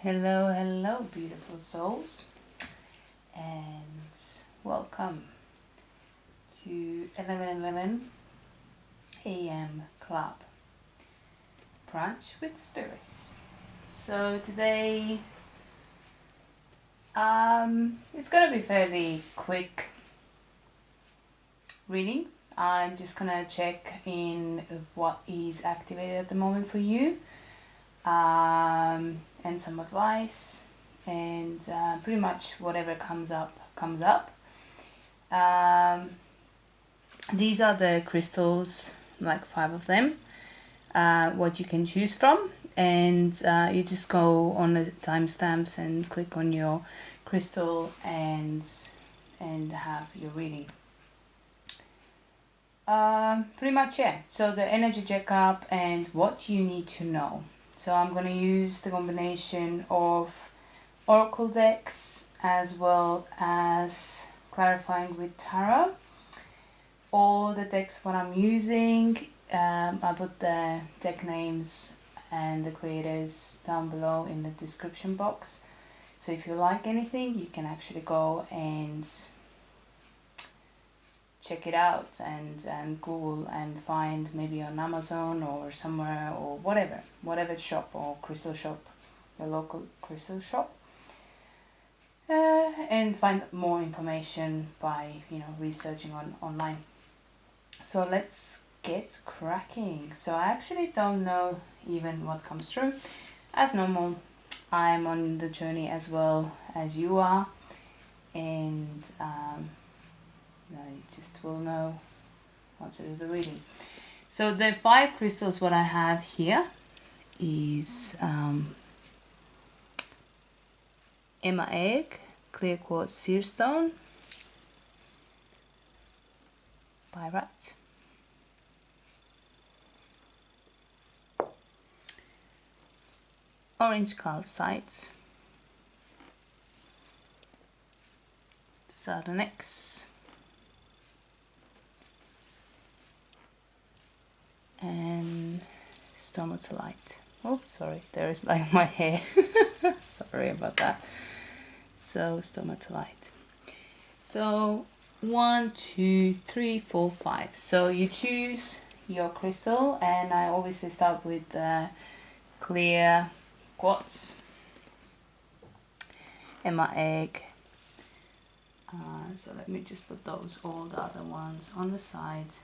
Hello, hello, beautiful souls, and welcome to 11:11 a.m. Club Brunch with Spirits. So today, it's gonna be fairly quick reading. I'm just gonna check in what is activated at the moment for you. And some advice, and pretty much whatever comes up. These are the crystals, like 5 of them, what you can choose from, and you just go on the timestamps and click on your crystal and have your reading. Pretty much, yeah. So the energy checkup and what you need to know. So I'm going to use the combination of Oracle decks as well as clarifying with Tarot. All the decks what I'm using, I put the deck names and the creators down below in the description box. So if you like anything, you can actually go and check it out and Google and find maybe on Amazon or somewhere or whatever shop or crystal shop, your local crystal shop, and find more information by researching online. So let's get cracking. So I actually don't know even what comes through. As normal, I'm on the journey as well as you are, and you just will know what to do the reading. So the 5 crystals what I have here is Emma Egg, Clear Quartz Seer Stone, Pyrite, Orange Calcite, Sardonyx, and Stormatolite. Oh, sorry, there is like my hair. Sorry about that. So Stormatolite. So 1, 2, 3, 4, 5. So you choose your crystal, and I obviously start with the clear quartz, Emma Egg. So let me just put all the other ones on the side.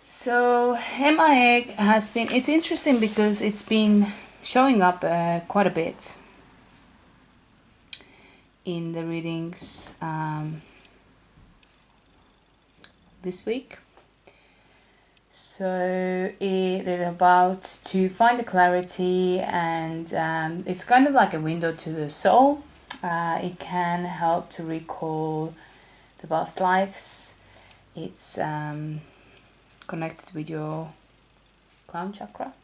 So Emma Egg has been, it's interesting because it's been showing up quite a bit in the readings this week. So it is about to find the clarity, and it's kind of like a window to the soul. It can help to recall the past lives. It's connected with your crown chakra.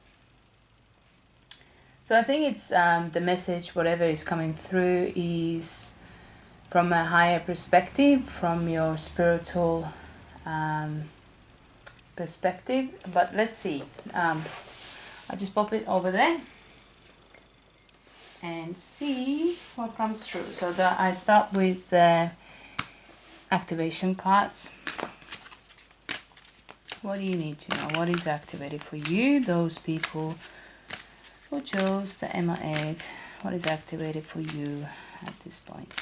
So I think it's the message, whatever is coming through, is from a higher perspective, from your spiritual perspective. But let's see. I'll just pop it over there and see what comes through. So I start with the activation cards. What do you need to know? What is activated for you? Those people who chose the Emma Egg. What is activated for you at this point?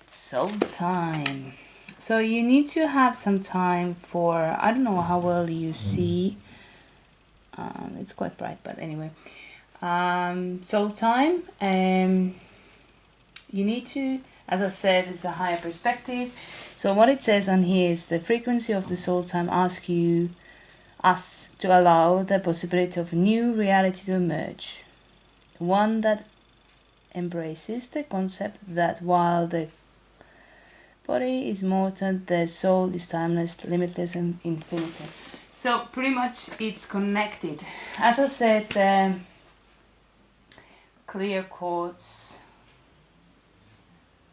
Soul time. So you need to have some time for, I don't know how well you see. It's quite bright, but anyway. Soul time. You need to, as I said, it's a higher perspective. So what it says on here is the frequency of the soul time asks us to allow the possibility of new reality to emerge. One that embraces the concept that while the body is mortal, the soul is timeless, limitless, and infinite. So pretty much it's connected. As I said, the clear quartz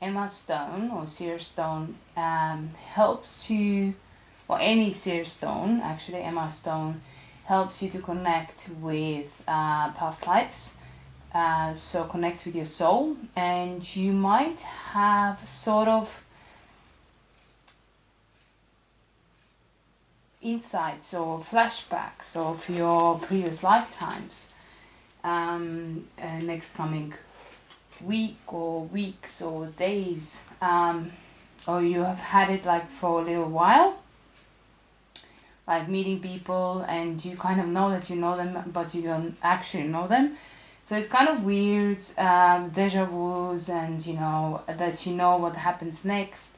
Emma stone or seer stone helps to or any seer stone, actually Emma stone, helps you to connect with past lives. So connect with your soul, and you might have sort of insights or flashbacks of your previous lifetimes next coming week or weeks or days, or you have had it like for a little while, like meeting people and you kind of know that you know them but you don't actually know them. So it's kind of weird, deja vus, and you know that you know what happens next.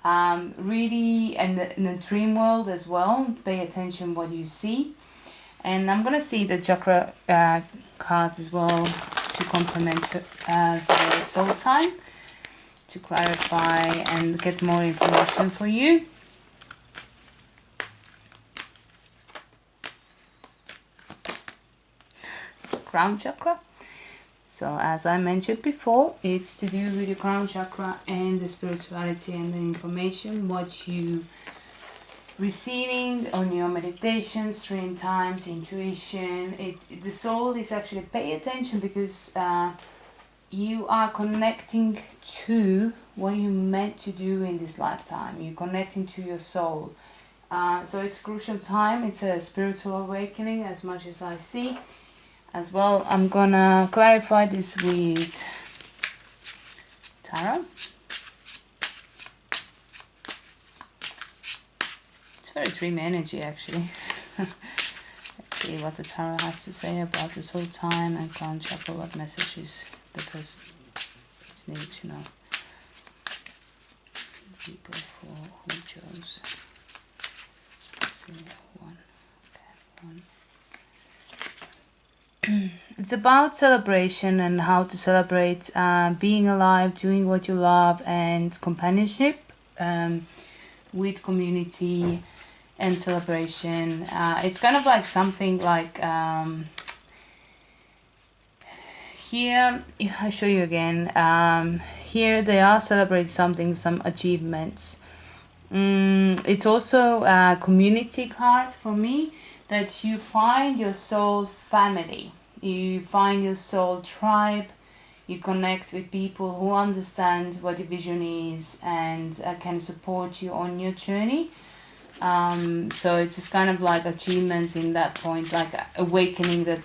Really, and in the dream world as well, pay attention what you see. And I'm gonna see the chakra cards as well to complement the soul time, to clarify and get more information for you. Crown chakra. So as I mentioned before, it's to do with your crown chakra and the spirituality and the information, what you receiving on your meditations, stream times, intuition. The soul is actually, pay attention, because you are connecting to what you meant to do in this lifetime. You're connecting to your soul. So it's a crucial time. It's a spiritual awakening as much as I see. As well, I'm gonna clarify this with tarot. It's very dream energy actually. Let's see what the tarot has to say about this whole time and crown chakra, what messages the person needs to know. People for who chose. Let's see, one. Okay, one. It's about celebration and how to celebrate being alive, doing what you love, and companionship with community and celebration. It's kind of like something like here, I show you again. Here they are celebrating something, some achievements. It's also a community card for me, that you find your soul family, you find your soul tribe, you connect with people who understand what your vision is and can support you on your journey. So it's just kind of like achievements in that point, like awakening that,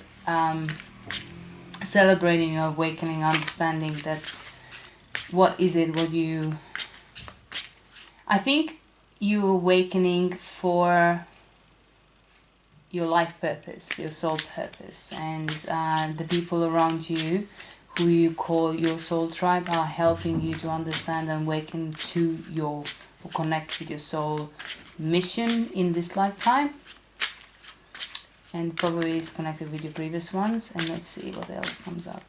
celebrating your awakening, understanding that what is it, what you, I think you awakening for your life purpose, your soul purpose, and the people around you who you call your soul tribe are helping you to understand and awaken to your, or connect with your soul mission in this lifetime, and probably is connected with your previous ones. And let's see what else comes up.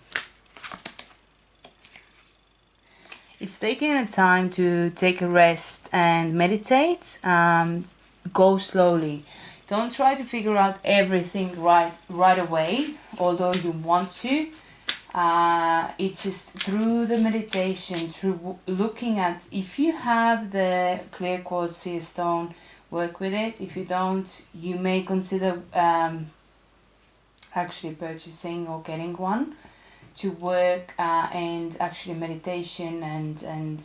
It's taking a time to take a rest and meditate. Go slowly. Don't try to figure out everything right away, although you want to. It's just through the meditation, through looking at, if you have the clear quartz seer stone, work with it. If you don't, you may consider actually purchasing or getting one to work, and actually meditation and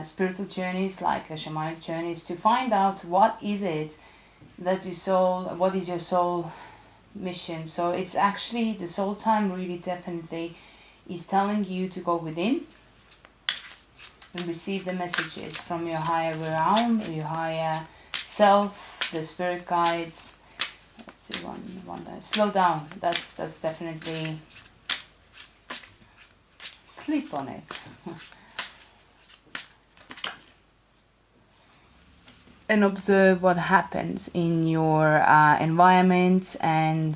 spiritual journeys, like shamanic journeys, to find out what is it that your soul, what is your soul mission. So it's actually, the soul time really definitely is telling you to go within and receive the messages from your higher realm, your higher self, the spirit guides. Let's see, one there. Slow down. That's definitely, sleep on it. And observe what happens in your environment, and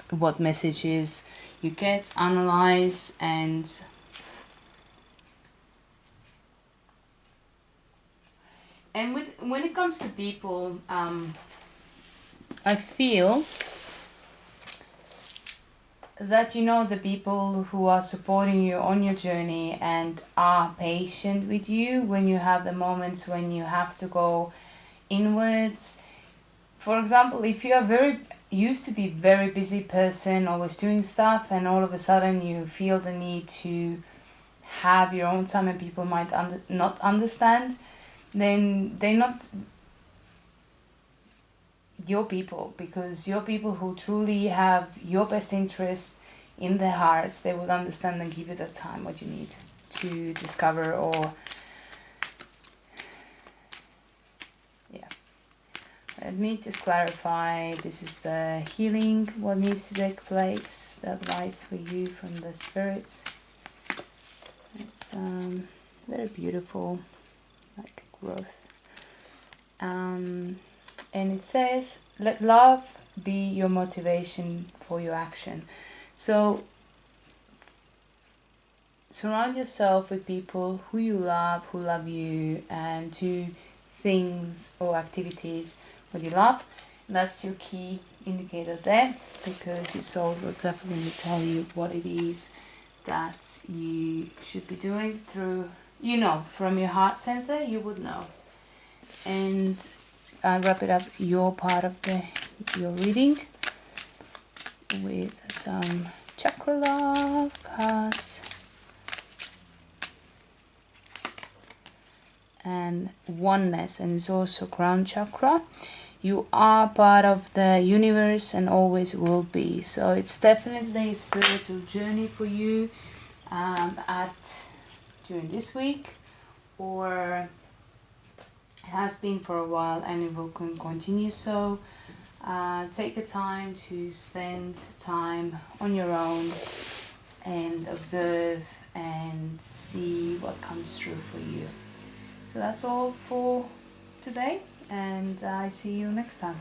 what messages you get, analyze, and when it comes to people, I feel that you know the people who are supporting you on your journey and are patient with you when you have the moments when you have to go inwards. For example, if you are very used to be very busy person, always doing stuff, and all of a sudden you feel the need to have your own time and people might not understand, then they're not your people, because your people who truly have your best interest in their hearts, they will understand and give you the time what you need to discover. Or yeah, let me just clarify, this is the healing what needs to take place, the advice for you from the spirits. It's very beautiful, like growth. And it says, let love be your motivation for your action. So surround yourself with people who you love, who love you, and do things or activities what you love. That's your key indicator there, because your soul will definitely tell you what it is that you should be doing through, you know, from your heart center, you would know. And wrap it up your part of your reading with some chakra love cards and oneness, and it's also crown chakra. You are part of the universe and always will be. So it's definitely a spiritual journey for you during this week, or has been for a while, and it will continue. So take the time to spend time on your own and observe and see what comes through for you. So that's all for today, and I see you next time.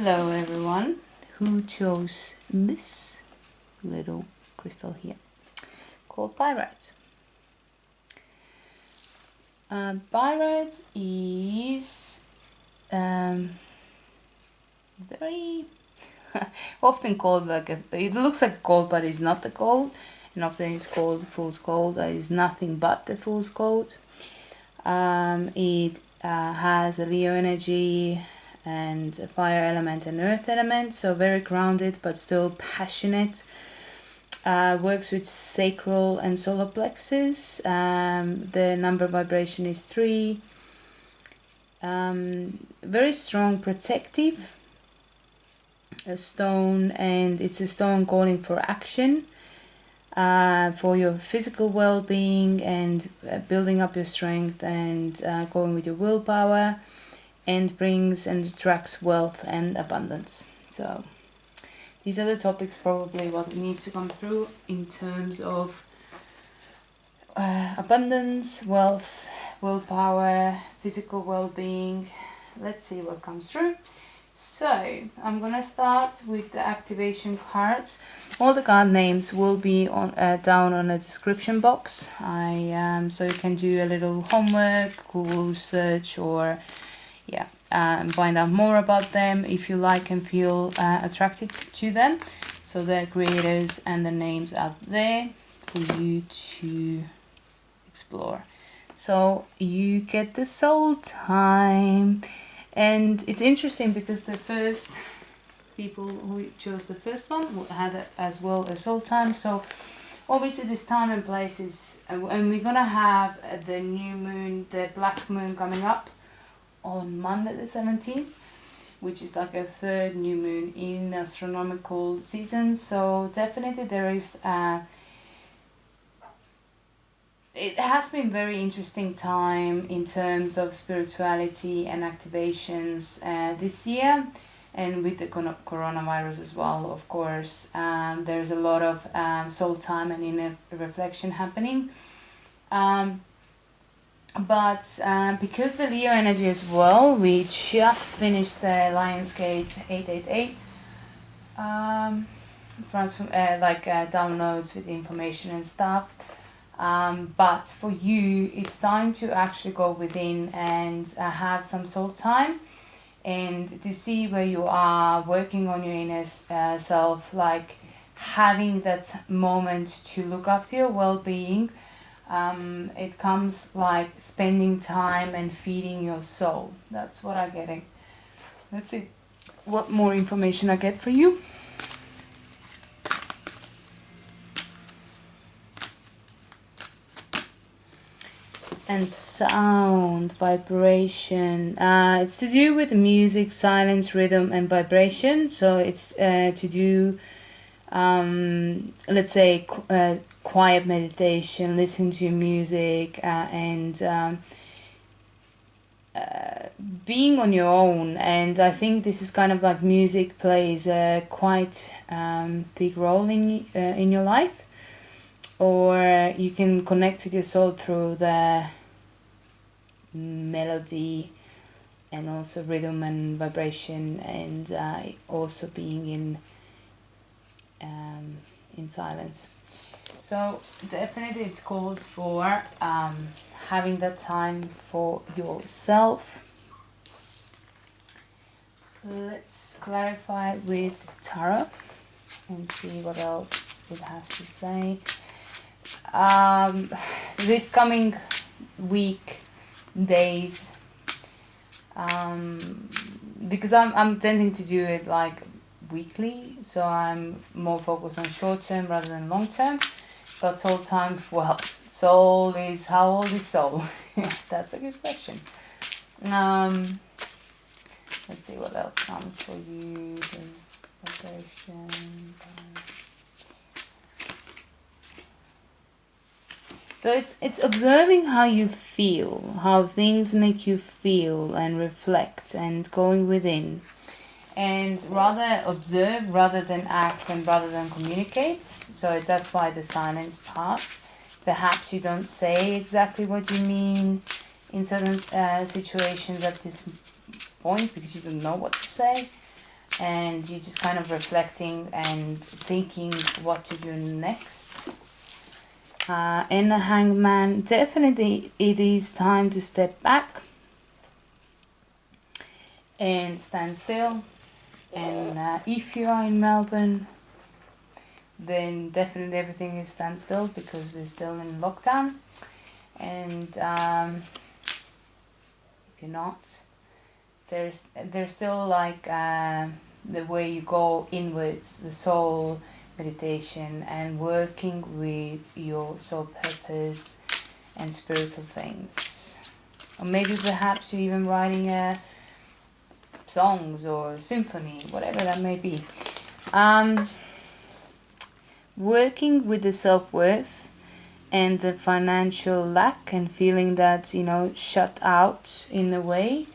Hello everyone who chose this little crystal here called Pyrite. Pyrite is very often called like it looks like gold, but it's not the gold, and often it's called fool's gold. That is nothing but the fool's gold. It has a Leo energy and a fire element and earth element, so very grounded but still passionate. Works with sacral and solar plexus. The number vibration is 3. Very strong protective stone, and it's a stone calling for action, for your physical well-being and building up your strength and going with your willpower, and brings and attracts wealth and abundance. So these are the topics probably what needs to come through in terms of abundance, wealth, willpower, physical well-being. Let's see what comes through. So I'm gonna start with the activation cards. All the card names will be on down on the description box. So you can do a little homework, Google search, or and find out more about them if you like and feel attracted to them. So the creators and the names are there for you to explore. So you get the soul time. And it's interesting because the first people who chose the first one had as well a soul time. So obviously this time and place is, and we're gonna have the new moon, the black moon, coming up on Monday the 17th, which is like a third new moon in astronomical season. So definitely there is it has been very interesting time in terms of spirituality and activations this year, and with the coronavirus as well, of course. There's a lot of soul time and inner reflection happening. But because the Leo energy as well, we just finished the Lionsgate 888 transform downloads with information and stuff. But for you, it's time to actually go within and have some soul time and to see where you are, working on your inner self, like having that moment to look after your well-being. It comes like spending time and feeding your soul. That's what I'm getting. Let's see what more information I get for you. And sound, vibration. It's to do with music, silence, rhythm, and vibration. So it's to do, let's say, quiet meditation, listen to music, and being on your own. And I think this is kind of like music plays a quite big role in your life. Or you can connect with your soul through the melody and also rhythm and vibration, and also being in silence. So definitely it calls for having that time for yourself. Let's clarify with tarot and see what else it has to say. This coming week, days, because I'm tending to do it like weekly, so I'm more focused on short term rather than long term. But soul time, well, soul is, how old is soul? That's a good question. Let's see what else comes for you. The vibration. So it's observing how you feel, how things make you feel, and reflect, and going within. And rather observe rather than act and rather than communicate. So that's why the silence part. Perhaps you don't say exactly what you mean in certain situations at this point because you don't know what to say. And you're just kind of reflecting and thinking what to do next. In the Hangman, definitely it is time to step back and stand still. And if you are in Melbourne, then definitely everything is stand still because we're still in lockdown. And if you're not, there's still like the way you go inwards, the soul meditation and working with your soul purpose and spiritual things. Or maybe perhaps you're even writing songs or symphony, whatever that may be. Working with the self-worth and the financial lack and feeling that, shut out in a way.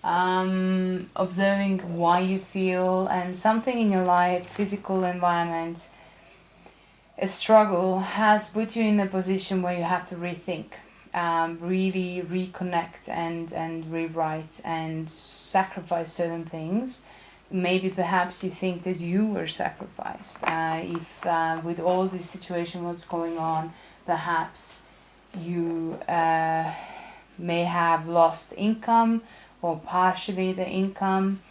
Observing why you feel, and something in your life, physical environment, a struggle has put you in a position where you have to rethink, really reconnect and rewrite and sacrifice certain things. Maybe perhaps you think that you were sacrificed. If with all this situation what's going on, perhaps you may have lost income or partially the income,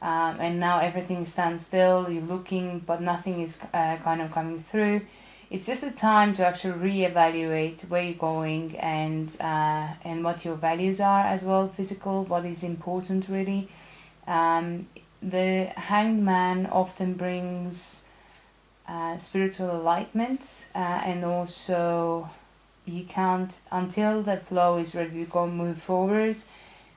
and now everything stands still. You're looking, but nothing is kind of coming through. It's just a time to actually reevaluate where you're going and what your values are as well, physical, what is important really. The Hanged Man often brings spiritual enlightenment, and also you can't, until that flow is ready to go move forward,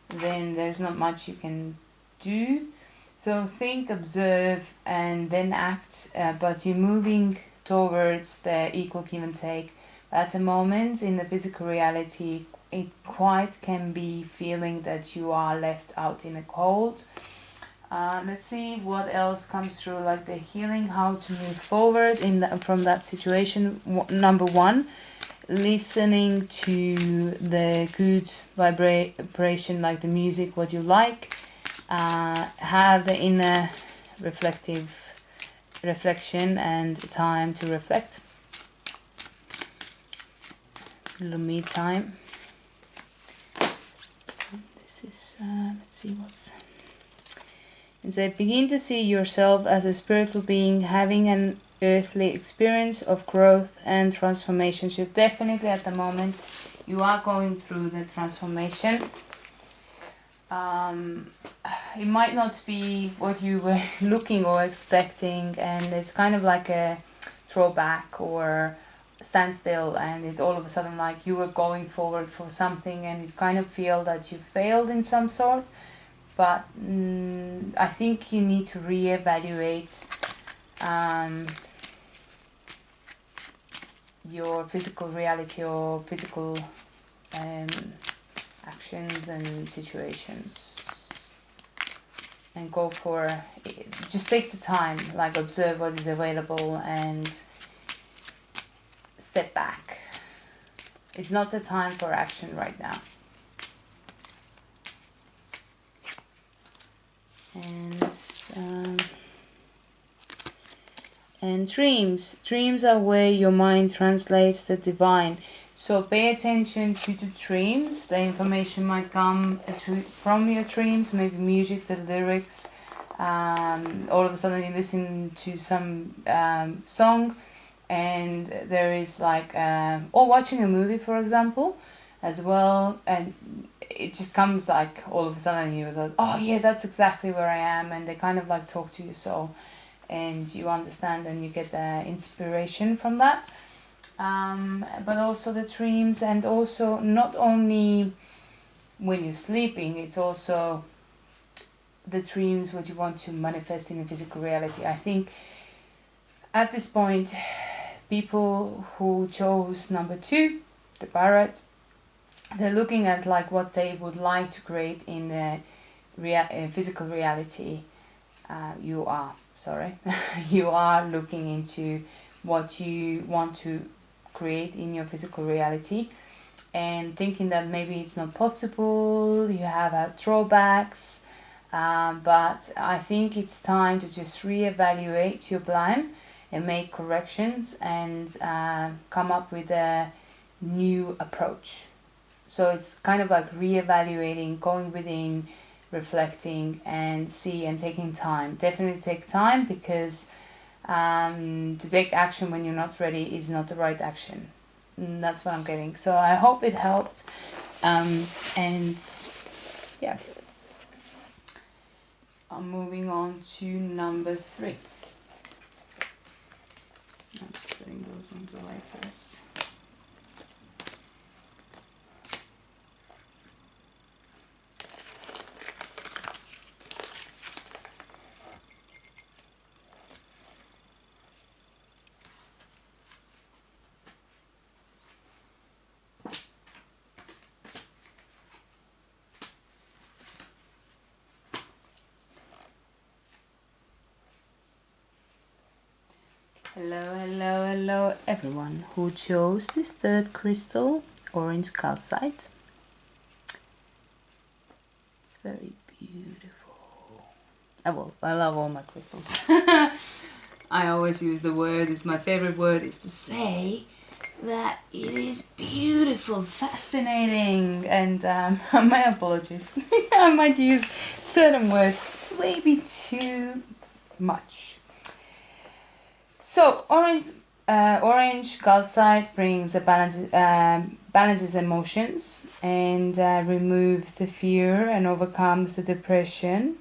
then there's not much you can do. So think, observe, and then act, but you're moving towards the equal give and take. At the moment, in the physical reality, it quite can be feeling that you are left out in the cold. Let's see what else comes through, like the healing, how to move forward from that situation. Number one, listening to the good vibration, like the music, what you like. Have the inner reflection and time to reflect. A little me time. This is, let's see what's... It says, begin to see yourself as a spiritual being having an earthly experience of growth and transformation. So definitely at the moment you are going through the transformation. It might not be what you were looking or expecting, and it's kind of like a throwback or standstill, and it all of a sudden like you were going forward for something and it kind of feel that you failed in some sort. But I think you need to reevaluate your physical reality or physical actions and situations, and go for it. Just take the time, like observe what is available and step back. It's not the time for action right now. And dreams are where your mind translates the divine. So pay attention to the dreams. The information might come from your dreams, maybe music, the lyrics. All of a sudden you listen to some song, and there is like, or watching a movie, for example, as well, and it just comes like all of a sudden you're like, oh yeah, that's exactly where I am, and they kind of like talk to your soul, and you understand and you get the inspiration from that. But also the dreams, and also not only when you're sleeping, it's also the dreams what you want to manifest in the physical reality. I think at this point people who chose number 2, the Pyrite, they're looking at like what they would like to create in the physical reality. You are looking into what you want to create in your physical reality, and thinking that maybe it's not possible, you have drawbacks, but I think it's time to just reevaluate your plan and make corrections and come up with a new approach. So it's kind of like reevaluating, going within, reflecting, and taking time. Definitely take time, because to take action when you're not ready is not the right action. And that's what I'm getting. So I hope it helped. And yeah, I'm moving on to number 3. I'm just putting those ones away first. Hello everyone who chose this 3rd crystal, orange calcite. It's very beautiful. Well, I love all my crystals. I always use the word, it's my favorite word, is to say that it is beautiful, fascinating, and my apologies. I might use certain words maybe too much. So orange calcite brings a balances emotions and removes the fear and overcomes the depression.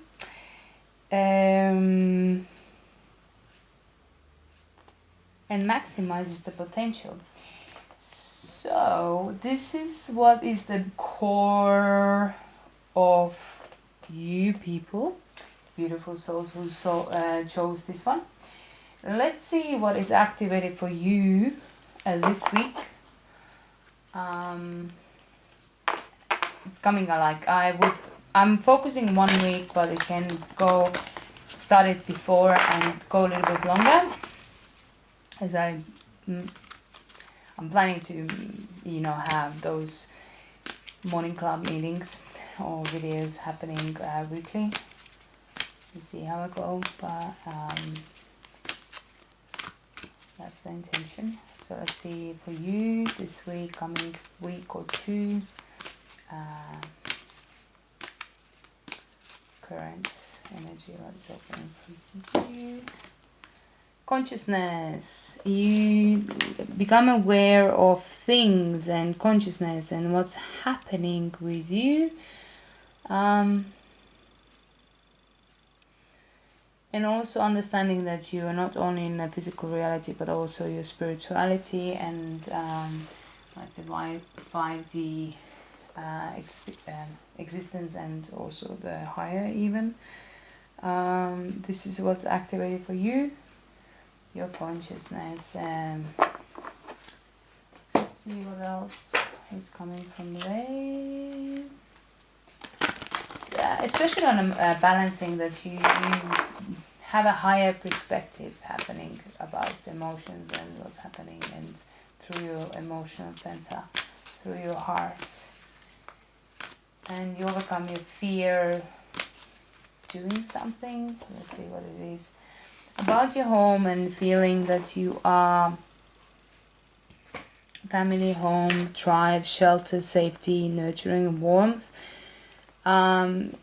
And maximizes the potential. So this is what is the core of you people, beautiful souls who chose this one. Let's see what is activated for you this week. It's coming like I would I'm focusing 1 week, but it can go, start it before and go a little bit longer, as I'm planning to, you know, have those morning club meetings or videos happening weekly. Let's see how I go, but that's the intention. So let's see for you this week, coming week or two. Current energy, what's opening from you. Consciousness. You become aware of things and consciousness and what's happening with you. And also understanding that you are not only in a physical reality, but also your spirituality and like the 5D existence, and also the higher even. This is what's activated for you, your consciousness. Let's see what else is coming from there. Especially on balancing, that you have a higher perspective happening about emotions and what's happening, and through your emotional center, through your heart. And you overcome your fear doing something. Let's see what it is about your home, and feeling that you are family, home, tribe, shelter, safety, nurturing, warmth.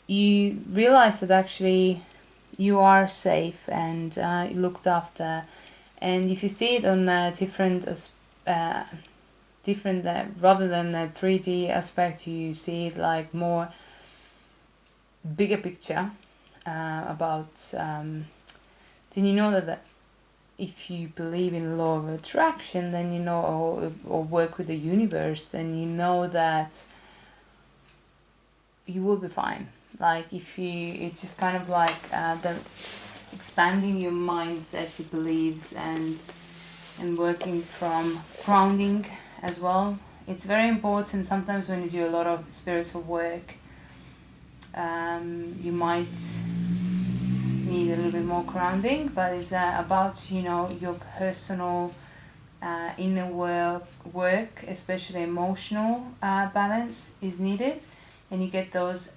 You realize that actually you are safe and looked after, and if you see it on a different rather than a 3D aspect, you see it like more bigger picture about then you know that if you believe in law of attraction, then you know, or work with the universe, then you know that you will be fine. Like if you, it's just kind of like the expanding your mindset, your beliefs, and working from grounding as well. It's very important. Sometimes when you do a lot of spiritual work, you might need a little bit more grounding, but it's about, you know, your personal inner work, especially emotional balance is needed, and you get those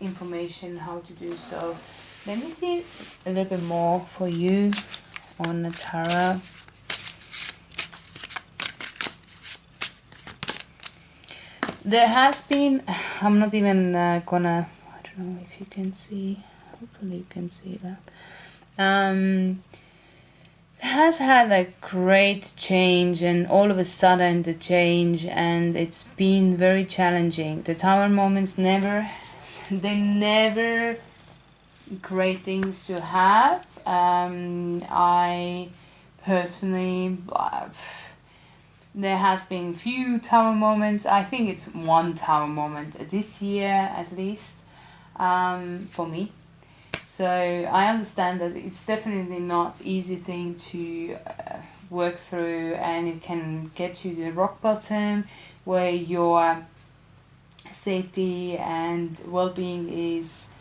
information how to do so. Let me see a little bit more for you on the tarot. There has been, I'm not even gonna, I don't know if you can see, hopefully you can see that. Has had a great change, and all of a sudden the change, and it's been very challenging. The tower moments never great things to have. I personally, there has been few tower moments. I think it's one tower moment this year at least, for me. So I understand that it's definitely not easy thing to work through, and it can get to the rock bottom where your safety and well-being is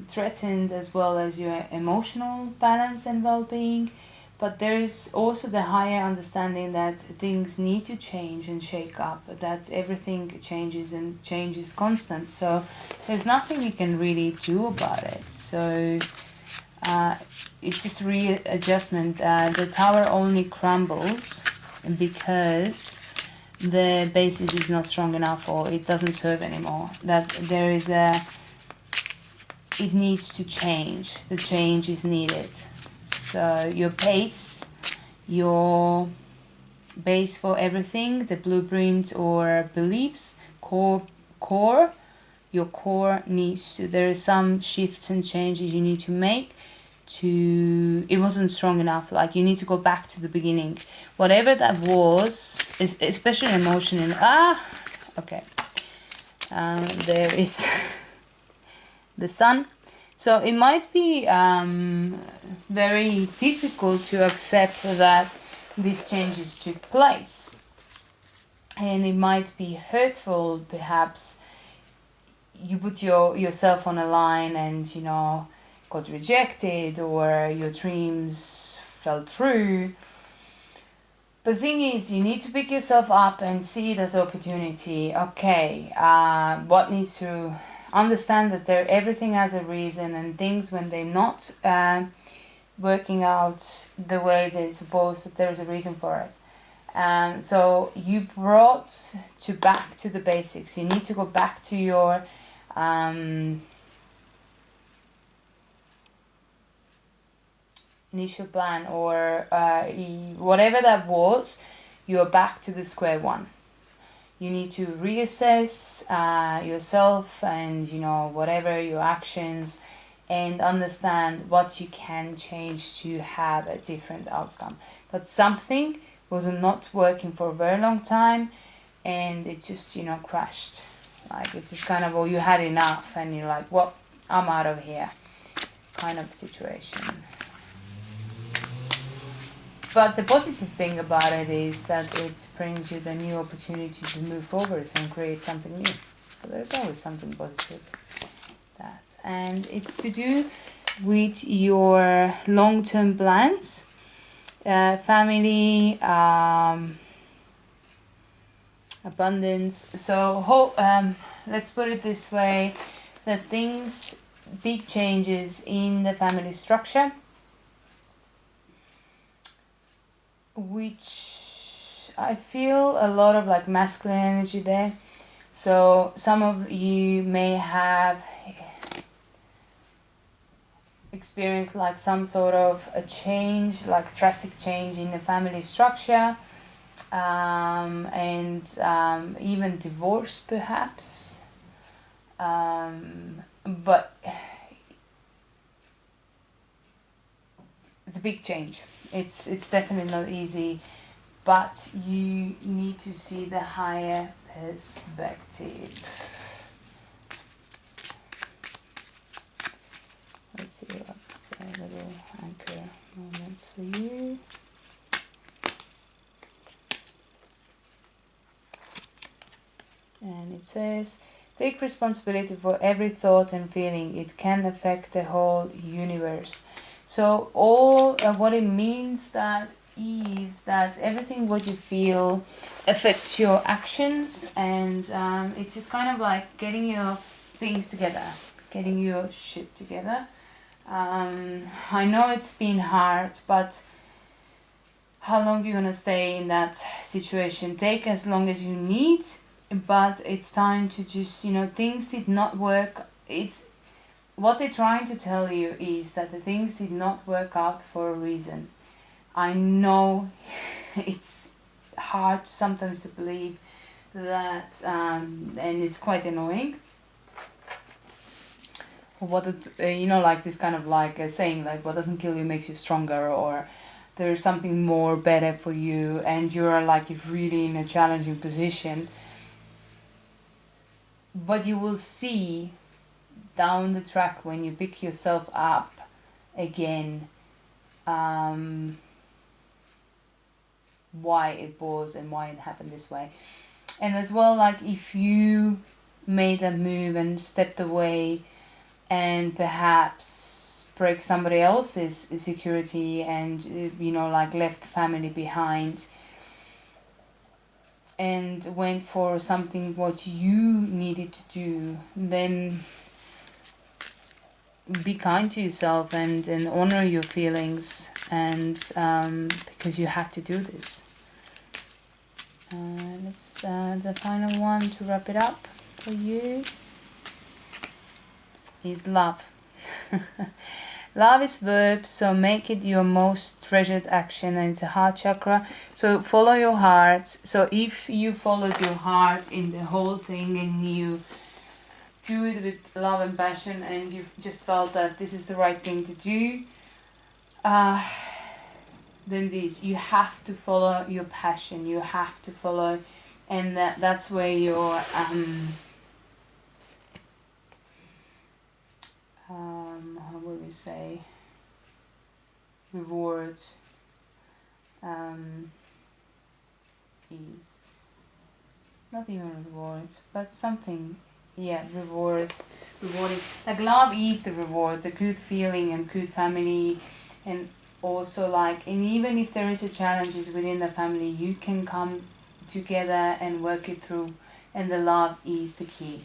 threatened, as well as your emotional balance and well-being. But there is also the higher understanding that things need to change and shake up, that everything changes, and change is constant. So there's nothing you can really do about it. So it's just readjustment. The tower only crumbles because the basis is not strong enough, or it doesn't serve anymore. That there is it needs to change. The change is needed. So your base, your base for everything, the blueprint or beliefs, core, your core needs to, there are some shifts and changes you need to make to, it wasn't strong enough, like you need to go back to the beginning. Whatever that was, especially emotional, there is the sun. So it might be very difficult to accept that these changes took place. And it might be hurtful, perhaps. you put yourself on a line and, you know, got rejected, or your dreams fell through. But the thing is, you need to pick yourself up and see it as opportunity. Okay, what needs to understand that everything has a reason, and things when they're not working out the way they're supposed, that there's a reason for it. So you brought back to the basics. You need to go back to your initial plan, or whatever that was. You're back to the square one. You need to reassess yourself and, you know, whatever your actions, and understand what you can change to have a different outcome. But something was not working for a very long time, and it just, you know, crashed. Like, it's just kind of, well, you had enough, and you're like, well, I'm out of here, kind of situation. But the positive thing about it is that it brings you the new opportunity to move forward and create something new. So there's always something positive. And it's to do with your long-term plans, family, abundance. So let's put it this way: the things, big changes in the family structure, which I feel a lot of like masculine energy there. So some of you may have experienced like some sort of a change, like drastic change in the family structure, and even divorce perhaps, but it's a big change. It's definitely not easy, but you need to see the higher perspective. Let's see what's the little anchor moments for you. And it says, take responsibility for every thought and feeling. It can affect the whole universe. So all what it means that is that everything what you feel affects your actions, and it's just kind of like getting your things together, getting your shit together. I know it's been hard, but how long you're gonna stay in that situation? Take as long as you need, but it's time to just, you know, things did not work. It's what they're trying to tell you is that the things did not work out for a reason. I know it's hard sometimes to believe that, and it's quite annoying. What you know, like this kind of like a saying, like what doesn't kill you makes you stronger, or there's something more better for you, and you're like really in a challenging position. But you will see down the track when you pick yourself up again, why it was and why it happened this way. And as well, like if you made a move and stepped away and perhaps break somebody else's security, and you know, like left family behind and went for something what you needed to do, then be kind to yourself and honor your feelings, and because you have to do this. Let's the final one to wrap it up for you is love. Love is verb, so make it your most treasured action, and it's a heart chakra. So follow your heart. So if you followed your heart in the whole thing and you do it with love and passion, and you've just felt that this is the right thing to do, then you have to follow your passion. You have to follow, and that's where your how will you say, reward is not even reward, but something yeah, rewarding. Like love is the reward, the good feeling and good family, and also like, and even if there is a challenges within the family, you can come together and work it through, and the love is the key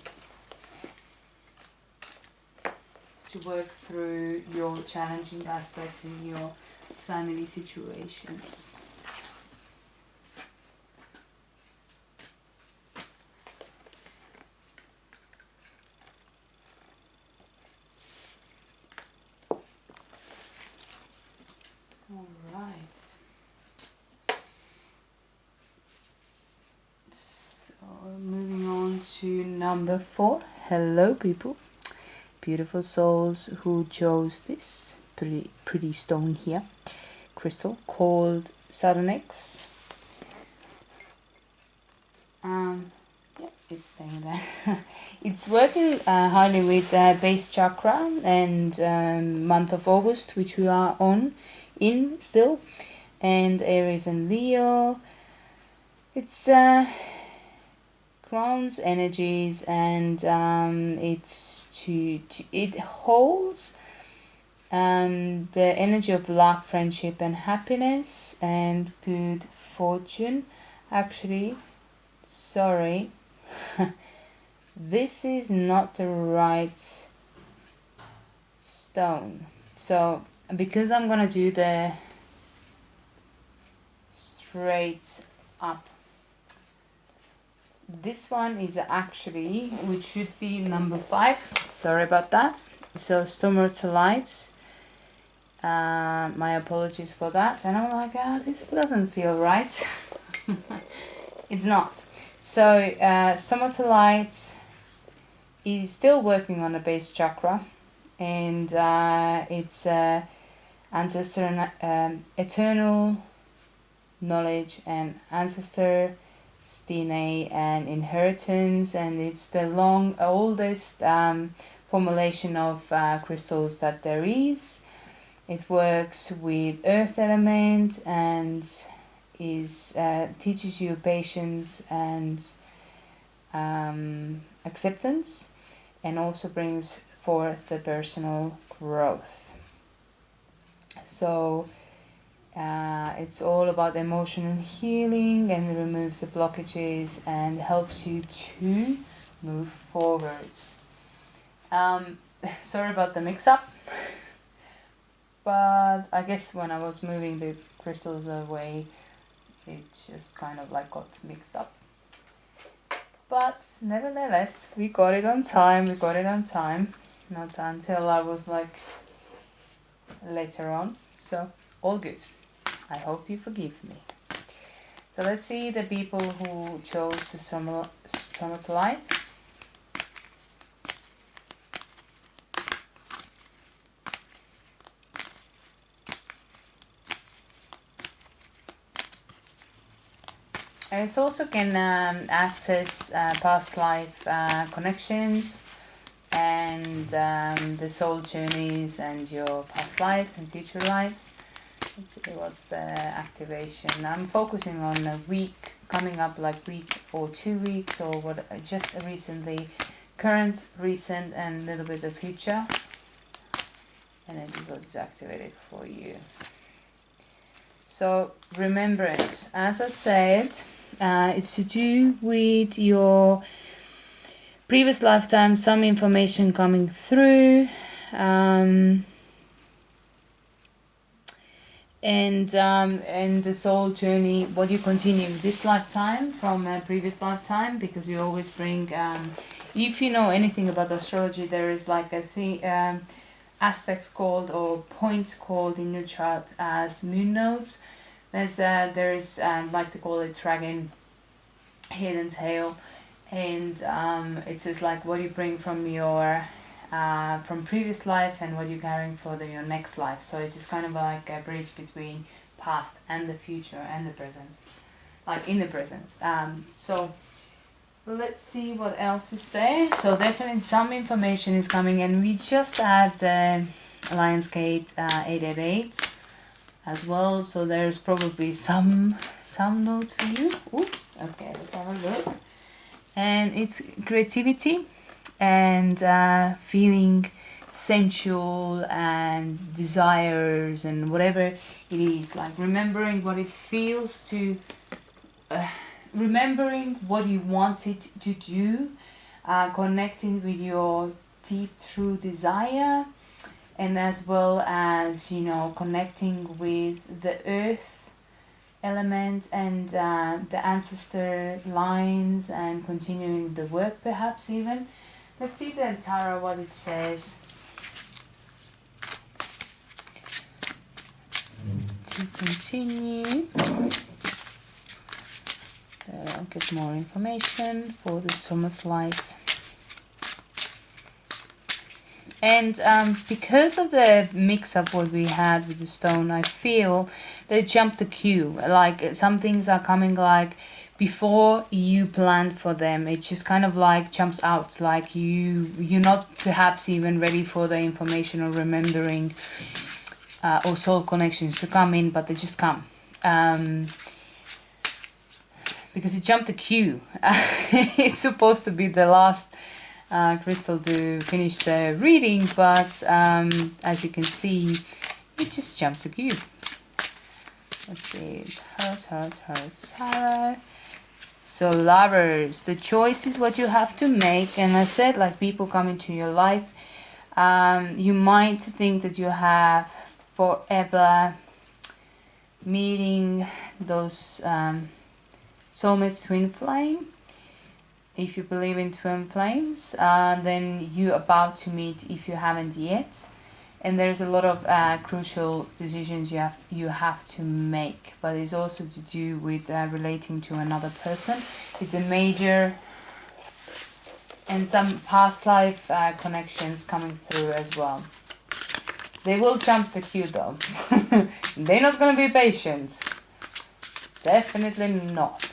to work through your challenging aspects in your family situations. Alright. So moving on to number 4. Hello people. Beautiful souls who chose this pretty stone here. Crystal called Sardonyx. Yeah, it's staying there. It's working highly with base chakra and month of August, which we are in still, and Aries and Leo. It's grounds energies, and it holds the energy of luck, friendship, and happiness, and good fortune. Actually, sorry, this is not the right stone. So because I'm gonna do the straight up, this one is actually, which should be number 5. Sorry about that. So Stormatolite. My apologies for that. And I'm like, this doesn't feel right. It's not. So Stormatolite is still working on the base chakra, and it's ancestor, eternal knowledge and ancestor DNA and inheritance, and it's the oldest formulation of crystals that there is. It works with earth element and is teaches you patience and acceptance, and also brings forth the personal growth. So it's all about emotional healing, and removes the blockages and helps you to move forwards. Sorry about the mix-up, but I guess when I was moving the crystals away, it just kind of like got mixed up. But nevertheless, we got it on time. Not until I was like later on. So all good. I hope you forgive me. So let's see the people who chose the Stormatolite. It also can access past life connections and the soul journeys and your past lives and future lives. Let's see what's the activation. I'm focusing on a week, coming up like week or 2 weeks, or what, just recently, current, recent, and a little bit of future. And it was activated for you. So remembrance, as I said, it's to do with your previous lifetime, some information coming through, and the soul journey, what you continue this lifetime from a previous lifetime, because you always bring, if you know anything about astrology, there is like a thing, aspects called, or points called in your chart as moon nodes. There is like they call it dragon head and tail, and it says like what you bring from your from previous life and what you're carrying for your next life. So it's just kind of like a bridge between past and the future and the present, like in the present. So let's see what else is there. So definitely some information is coming, and we just had the Lionsgate 888 as well, so there's probably some notes for you. Ooh, okay, let's have a look. And it's creativity, and feeling sensual and desires and whatever it is, like remembering what it feels to remembering what you wanted to do, connecting with your deep true desire, and as well as, you know, connecting with the earth element and the ancestor lines, and continuing the work perhaps even. Let's see the tarot, what it says. To continue, I'll get more information for the Stormatolite. And because of the mix-up what we had with the stone, I feel they jumped the queue. Like some things are coming like before you planned for them. It just kind of like jumps out. Like you're not perhaps even ready for the information or remembering or soul connections to come in, but they just come. Because it jumped the queue. It's supposed to be the last crystal to finish the reading, but as you can see, it just jumped the queue. Let's see, tarot. So lovers, the choice is what you have to make. And I said, like, people come into your life, you might think that you have forever meeting those soulmates, twin flame. If you believe in twin flames, then you're about to meet if you haven't yet. And there's a lot of crucial decisions you have to make, but it's also to do with relating to another person. It's a major, and some past life connections coming through as well. They will jump the queue though. They're not going to be patient. Definitely not.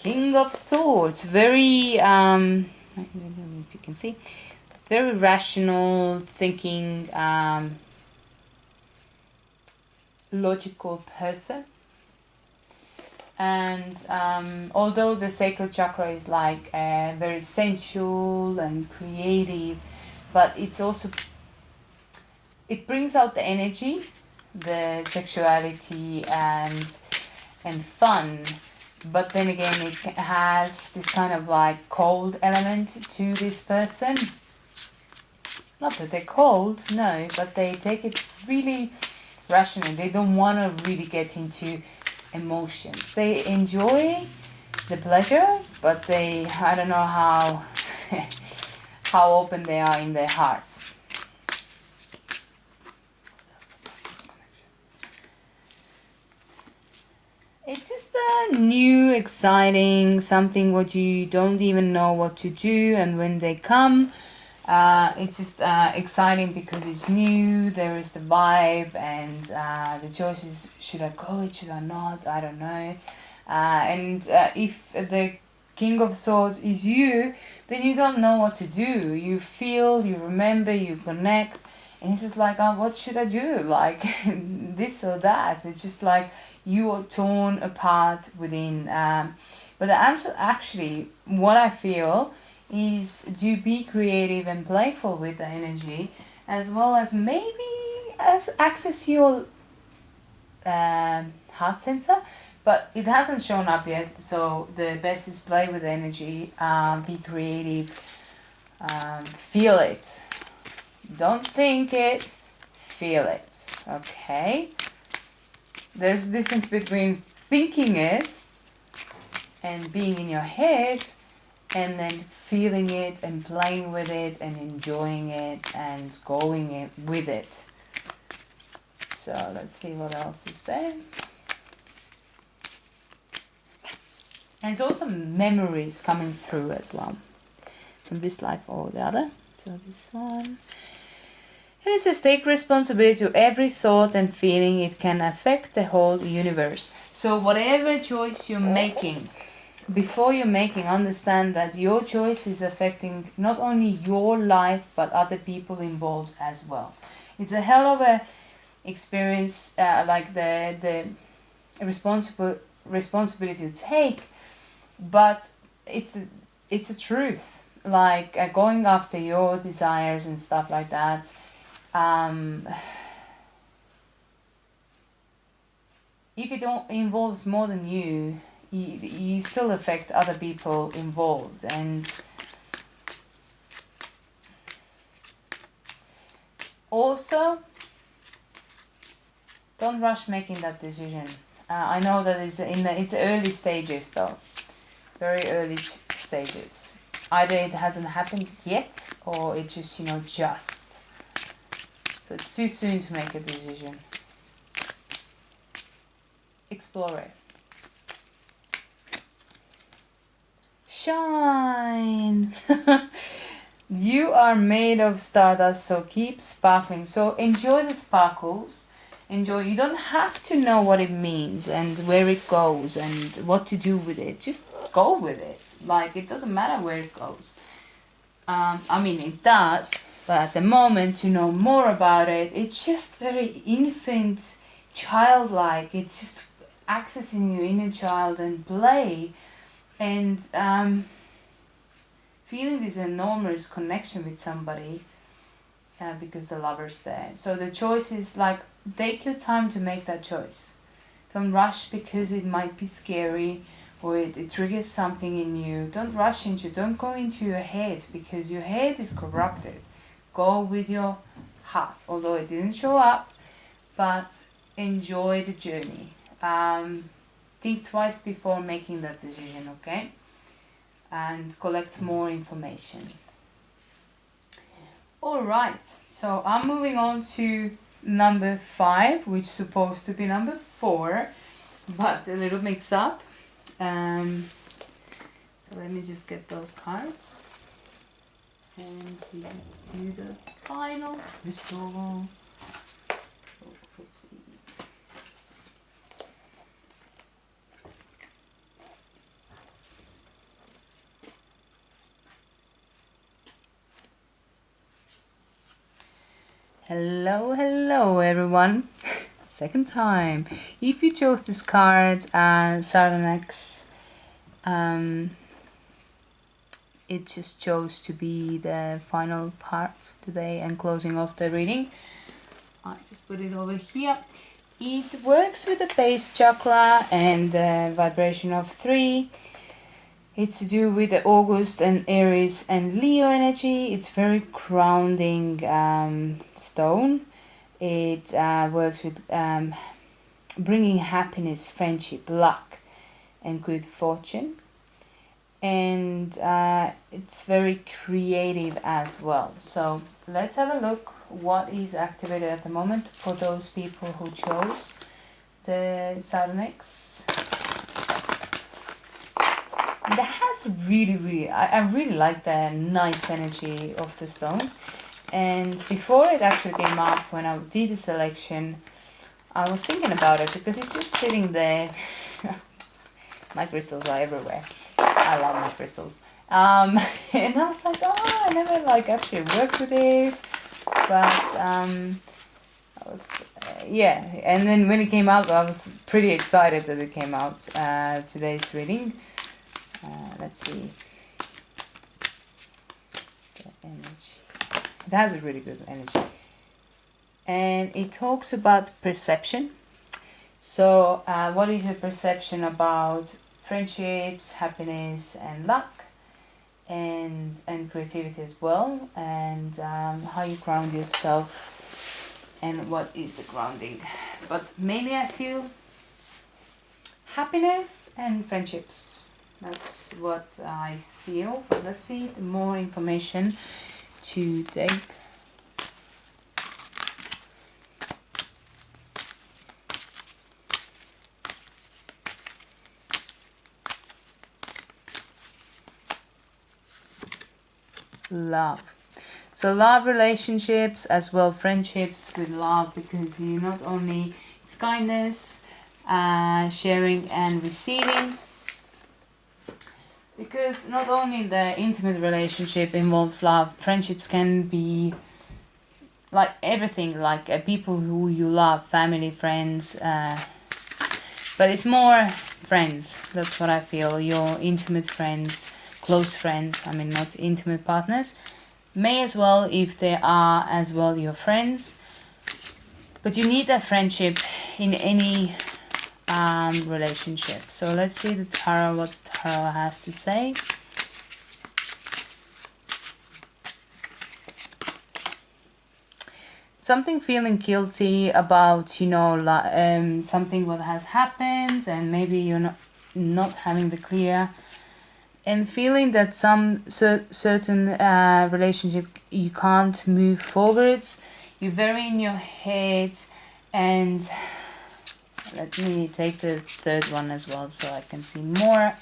King of Swords, very, I don't know if you can see, very rational thinking, logical person. And although the sacral chakra is like very sensual and creative, but it's also, it brings out the energy, the sexuality and fun. But then again, it has this kind of like cold element to this person. Not that they're cold, no, but they take it really rationally. They don't want to really get into emotions. They enjoy the pleasure, but they, I don't know how how open they are in their hearts. It's just a new, exciting, something what you don't even know what to do, and when they come, it's just exciting because it's new, there is the vibe, and the choice is, should I go, should I not, I don't know. And if the King of Swords is you, then you don't know what to do. You feel, you remember, you connect, and it's just like, oh, what should I do? Like, this or that. It's just like, you are torn apart within. But the answer, actually, what I feel is to be creative and playful with the energy, as well as maybe access your heart sensor, but it hasn't shown up yet. So the best is play with the energy, be creative, feel it. Don't think it, feel it. Okay. There's a difference between thinking it and being in your head, and then feeling it and playing with it and enjoying it and going with it. So let's see what else is there. And it's also memories coming through as well, from this life or the other. So this one. And it says, take responsibility to every thought and feeling. It can affect the whole universe. So whatever choice you're making, before you're making, understand that your choice is affecting not only your life, but other people involved as well. It's a hell of a experience, like the responsibility to take, but it's the truth. Like going after your desires and stuff like that. If it involves more than you, you still affect other people involved, and also don't rush making that decision. I know that it's early stages though, very early stages. Either it hasn't happened yet, or it just just. So it's too soon to make a decision. Explore it. Shine! You are made of stardust, so keep sparkling. So enjoy the sparkles. Enjoy. You don't have to know what it means and where it goes and what to do with it. Just go with it. Like, it doesn't matter where it goes. I mean, it does, but at the moment, to know more about it, it's just very infant, childlike. It's just accessing your inner child and play, and feeling this enormous connection with somebody, because the lover's there. So the choice is like, take your time to make that choice. Don't rush because it might be scary or it triggers something in you. Don't rush don't go into your head, because your head is corrupted. Go with your heart, although it didn't show up, but enjoy the journey. Think twice before making that decision, okay? And collect more information. Alright, so I'm moving on to number 5, which is supposed to be number 4, but a little mix up. So let me just get those cards, and we do the final crystal. Oh, oopsie. Hello everyone. Second time. If you chose this card, Sardonyx, it just chose to be the final part today and closing off the reading. I just put it over here. It works with the base chakra and the vibration of 3. It's to do with the August and Aries and Leo energy. It's very grounding stone. It works with bringing happiness, friendship, luck, and good fortune. And it's very creative as well. So let's have a look what is activated at the moment for those people who chose the Sardonyx. That has really, I really like the nice energy of the stone. And before it actually came up, when I did the selection, I was thinking about it because it's just sitting there. My crystals are everywhere. I love my crystals. And I was like, oh, I never actually worked with it. But I was, yeah. And then when it came out, I was pretty excited that it came out, today's reading. Let's see. The energy. It has a really good energy. And it talks about perception. So what is your perception about friendships, happiness and luck, and creativity as well, and how you ground yourself and what is the grounding. But mainly I feel happiness and friendships. That's what I feel. But let's see more information to take. Love. So love, relationships as well, friendships with love, because you not only, it's kindness, sharing and receiving, because not only the intimate relationship involves love, friendships can be like everything, like people who you love, family, friends, But it's more friends. That's what I feel. Your intimate friends, close friends. I mean, not intimate partners. May as well, if they are as well your friends. But you need that friendship in any relationship. So let's see the tarot, what the tarot has to say. Something feeling guilty about, you know, something what has happened, and maybe you're not having the clear, and feeling that some certain relationship you can't move forwards. You're very in your head, and let me take the third one as well so I can see more.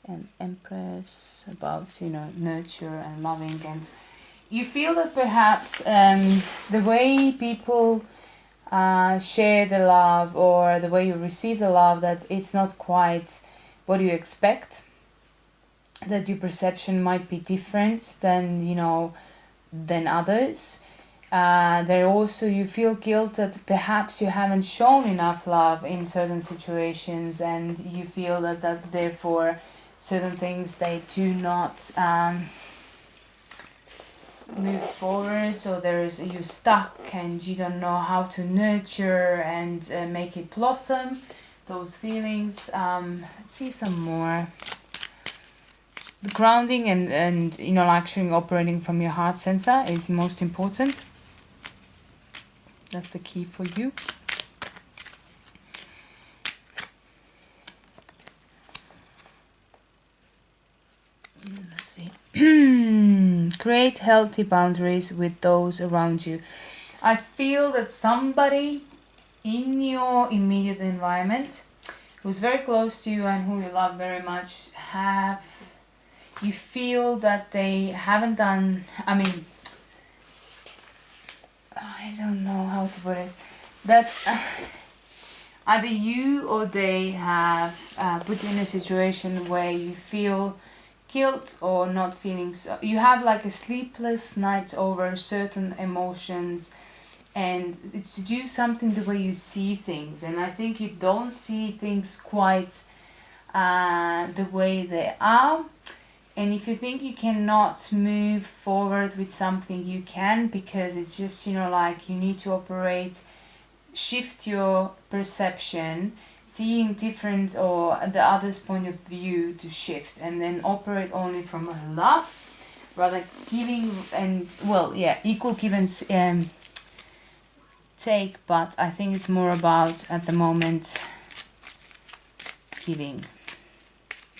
And Empress, about, you know, nurture and loving, and you feel that perhaps the way people share the love, or the way you receive the love, that it's not quite what you expect, that your perception might be different than, you know, than others. There also you feel guilt that perhaps you haven't shown enough love in certain situations, and you feel that therefore certain things, they do not move forward, so you're stuck and you don't know how to nurture and make it blossom, those feelings. Let's see some more. The grounding and you know, actually operating from your heart center is most important. That's the key for you. Let's see. Create healthy boundaries with those around you. I feel that somebody in your immediate environment who's very close to you and who you love very much, you feel that they haven't done, I mean, I don't know how to put it, that either you or they have put you in a situation where you feel guilt or not feeling so. You have like a sleepless nights over certain emotions, and it's to do something the way you see things, and I think you don't see things quite the way they are. And if you think you cannot move forward with something, you can, because it's just, you know, like you need to operate, shift your perception, seeing different or the other's point of view to shift, and then operate only from love, rather giving and, well, yeah, equal give and take, but I think it's more about at the moment giving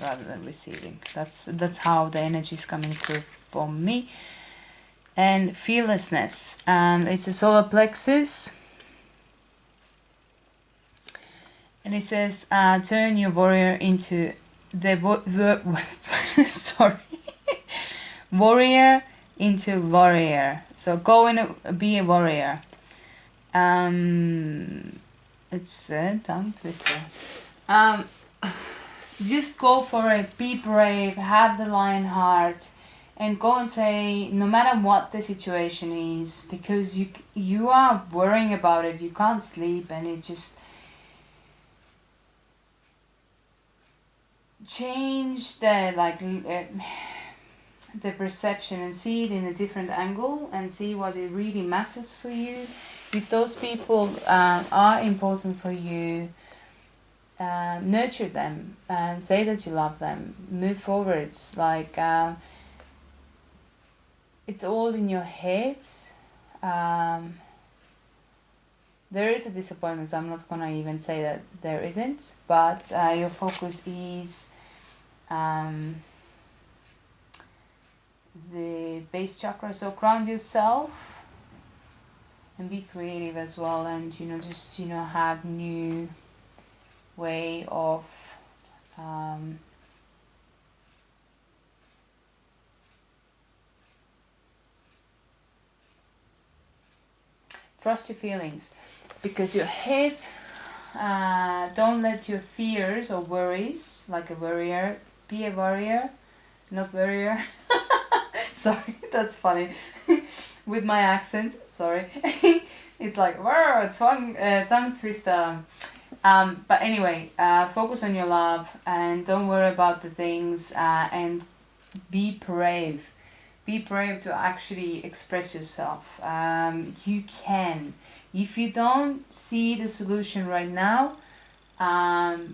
rather than receiving. That's how the energy is coming through for me. And fearlessness, it's a solar plexus, and it says turn your warrior into the sorry warrior into warrior. So go and be a warrior. It's a tongue twister. Just go for it, be brave, have the lion heart, and go and say, no matter what the situation is, because you are worrying about it, you can't sleep, and it just change the perception and see it in a different angle and see what it really matters for you. If those people are important for you, nurture them and say that you love them, move forwards. Like it's all in your head. There is a disappointment, so I'm not gonna even say that there isn't, but your focus is the base chakra. So ground yourself and be creative as well, and just have new way of trust your feelings, because your head, don't let your fears or worries, like a warrior, be a warrior, not warrior. Sorry, that's funny. With my accent, sorry. It's like, whoa, tongue twister. But anyway, focus on your love and don't worry about the things, and be brave. Be brave to actually express yourself. You can. If you don't see the solution right now, have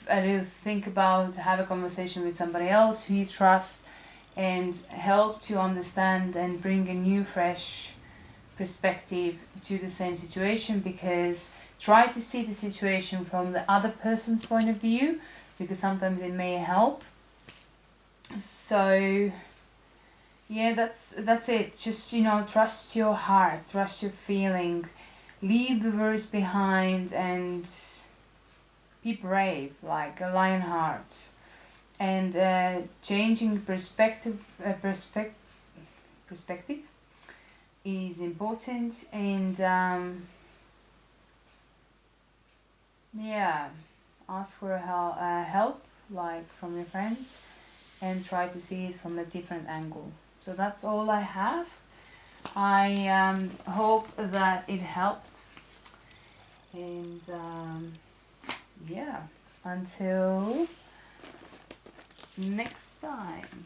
a little think about, have a conversation with somebody else who you trust and help to understand and bring a new fresh perspective to the same situation, because try to see the situation from the other person's point of view, because sometimes it may help. So yeah, that's it. Just, you know, trust your heart, trust your feeling, leave the words behind and be brave like a lion heart. And changing perspective is important. And yeah, ask for help like from your friends and try to see it from a different angle. So that's all I have. I hope that it helped. And yeah, until next time.